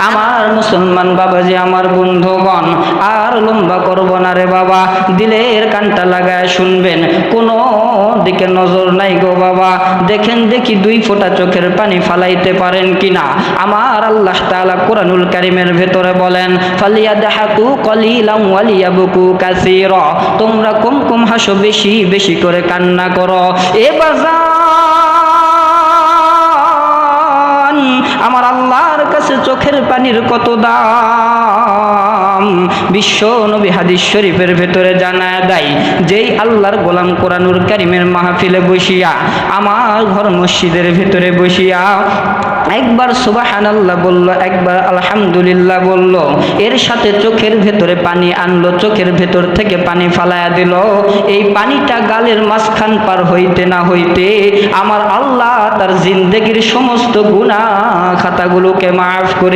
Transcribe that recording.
আমার মুসলমান বাবাজি, আমার বন্ধুগণ, আর লম্বা করব না রে বাবা, দিলের কানটা লাগায় শুনবেন, কোনো দিকে নজর নাই গো বাবা। দেখেন দেখি 2 ফোঁটা চোখের পানি ফালাইতে পারেন কিনা। আমার আল্লাহ তাআলা কোরআনুল কারীমের ভেতরে বলেন, ফালিয়াদহাকু কলিলাম ওয়ালিয়াবকু কাসীরা, তোমরা কম কম হাসো, বেশি বেশি করে কান্না করো। এ বাজার, আমার আল্লাহর কাছে চোখের পানির কত দাম। বিশ্ব নবী হাদিস শরীফের ভেতরে জানায় দেয়, যেই আল্লাহর গোলাম কোরআনুল কারীমের মাহফিলে বসিয়া, আমার ঘর মসজিদের ভেতরে বসিয়া একবার সুবহানাল্লাহ বলল, একবার আলহামদুলিল্লাহ বলল, এর সাথে চোখের ভেতরে পানি আনলো, চোখের ভেতর থেকে পানি ফালায়া দিল, এই পানিটা গালের মাঝখান পার হইতে না হইতে আমার আল্লাহ তার জিন্দেগির সমস্ত গুনাহ খাতাগুলোকে মাফ করে